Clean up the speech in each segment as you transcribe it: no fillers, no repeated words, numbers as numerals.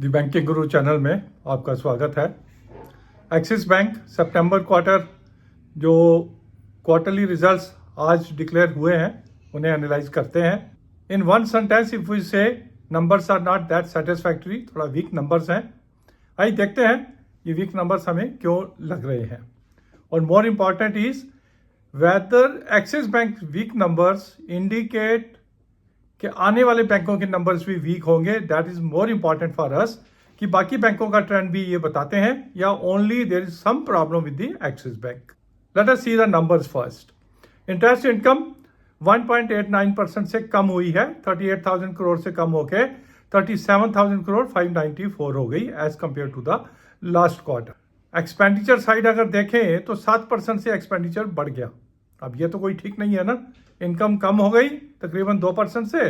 The banking Guru channel में आपका स्वागत है। एक्सिस बैंक सितंबर क्वार्टर जो क्वार्टरली रिजल्ट्स आज डिक्लेयर हुए हैं उन्हें एनालाइज करते हैं। In one sentence if we say numbers are not that satisfactory, थोड़ा वीक नंबर्स हैं। आइए देखते हैं ये वीक नंबर्स हमें क्यों लग रहे हैं, और more important is whether Axis Bank weak numbers indicate कि आने वाले बैंकों के नंबर्स भी वीक होंगे। That is more important for us कि बाकी बैंकों का ट्रेंड भी ये बताते हैं या only there is some problem with the Axis Bank. Let us see the numbers first. Interest income 1.89% से कम हुई है, 38,000 करोड़ से कम होकर 37,000 करोड़ 594 हो गई as compare to the last quarter. Expenditure side अगर देखें तो 7% से एक्सपेंडिचर बढ़ गया। अब ये तो कोई ठीक नहीं है ना, इनकम कम हो गई तकरीबन 2% से,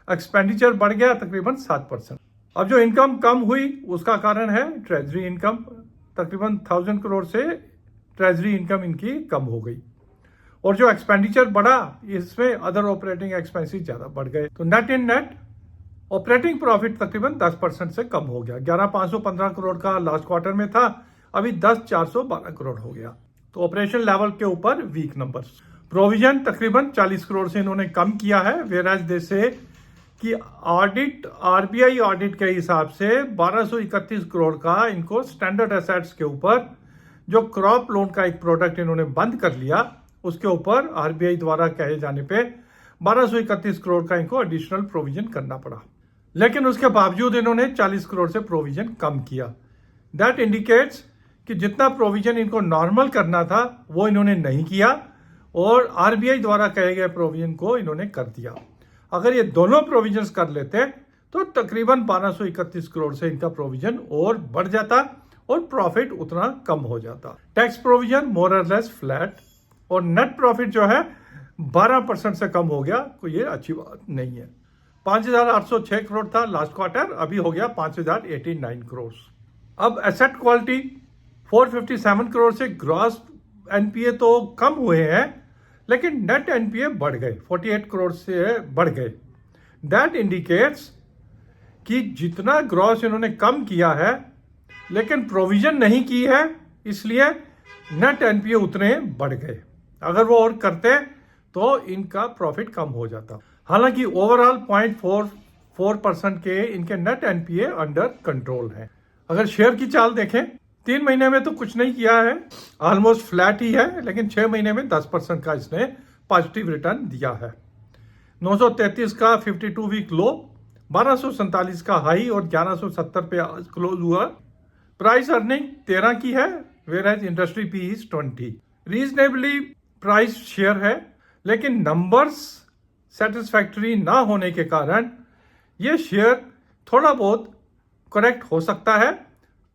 एक्सपेंडिचर बढ़ गया तकरीबन 7%। अब जो इनकम कम हुई उसका कारण है ट्रेजरी इनकम, तकरीबन 1000 करोड़ से ट्रेजरी इनकम इनकी कम हो गई, और जो एक्सपेंडिचर बढ़ा इसमें अदर ऑपरेटिंग एक्सपेंसेस ज्यादा बढ़ गए। तो नेट इन नेट ऑपरेटिंग प्रॉफिट तकरीबन 10% से कम हो गया। 11,515 करोड़ का लास्ट क्वार्टर में था, अभी 10,412 करोड़ हो गया। तो ऑपरेशन लेवल के ऊपर वीक नंबर्स। प्रोविजन तकरीबन 40 करोड़ से इन्होंने कम किया है, वेराज जैसे कि ऑडिट आरबीआई ऑडिट के हिसाब से 1231 करोड़ का इनको स्टैंडर्ड एसेट्स के ऊपर जो क्रॉप लोन का एक प्रोडक्ट इन्होंने बंद कर लिया, उसके ऊपर आरबीआई द्वारा कहे जाने पे 1231 करोड़ का इनको एडिशनल प्रोविजन करना पड़ा। लेकिन उसके बावजूद इन्होंने 40 करोड़ से प्रोविजन कम किया। दैट इंडिकेट्स कि जितना प्रोविजन इनको नॉर्मल करना था वो इन्होंने नहीं किया, और आरबीआई द्वारा कहे गए प्रोविजन को इन्होंने कर दिया। अगर ये दोनों प्रोविजंस कर लेते तो तकरीबन 1231 करोड़ से इनका प्रोविजन और बढ़ जाता और प्रॉफिट उतना कम हो जाता। टैक्स प्रोविजन मोर और लेस फ्लैट, और नेट प्रॉफिट जो है 12% से कम हो गया, कोई ये अच्छी बात नहीं है। 5,806 करोड़ था लास्ट क्वार्टर, अभी हो गया 5,089 करोड़। अब एसेट क्वालिटी 457 करोड़ से ग्रॉस एनपीए तो कम हुए हैं, लेकिन नेट एनपीए बढ़ गए, 48 करोड़ से बढ़ गए। दैट इंडिकेट्स कि जितना ग्रॉस इन्होंने कम किया है लेकिन प्रोविजन नहीं की है, इसलिए नेट एनपीए उतने बढ़ गए। अगर वो और करते तो इनका प्रॉफिट कम हो जाता। हालांकि ओवरऑल 0.44% के इनके नेट एनपीए अंडर कंट्रोल है। अगर शेयर की चाल देखें, 3 महीने में तो कुछ नहीं किया है, ऑलमोस्ट फ्लैट ही है, लेकिन 6 महीने में 10% का इसने पॉजिटिव रिटर्न दिया है। 933 का 52 वीक लो, 1247 का हाई और 1170 पे आज क्लोज हुआ। प्राइस अर्निंग 13 की है, where as industry P is 20। Reasonably price share है, लेकिन नंबर्स सेटिस्फैक्टरी ना होने के कारण ये शेयर थोड़ा बहुत करेक्ट हो सकता है,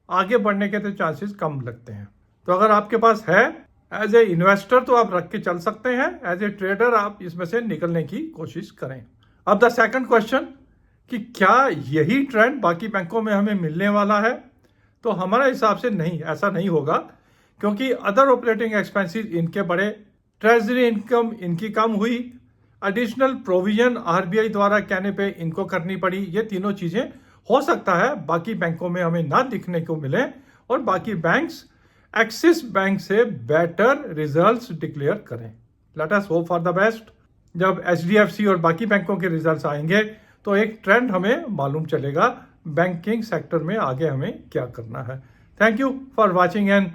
आगे बढ़ने के तो चांसेस कम लगते हैं। तो अगर आपके पास है एज ए इन्वेस्टर तो आप रख के चल सकते हैं, एज ए ट्रेडर आप इसमें से निकलने की कोशिश करें। अब द सेकंड क्वेश्चन कि क्या यही ट्रेंड बाकी बैंकों में हमें मिलने वाला है? तो हमारा हिसाब से नहीं, ऐसा नहीं होगा, क्योंकि अदर ऑपरेटिंग एक्सपेंसेस इनके बढ़े, ट्रेजरी इनकम इनकी कम हुई, एडिशनल प्रोविजन आरबीआई द्वारा कहने पे इनको करनी पड़ी। ये तीनों चीजें हो सकता है बाकी बैंकों में हमें ना दिखने को मिले, और बाकी बैंक्स एक्सिस बैंक से बेटर रिजल्ट्स डिक्लेयर करें। Let us hope for the best. जब एचडीएफसी और बाकी बैंकों के रिजल्ट्स आएंगे तो एक ट्रेंड हमें मालूम चलेगा बैंकिंग सेक्टर में आगे हमें क्या करना है। Thank you for watching and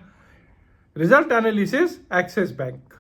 result analysis axis bank.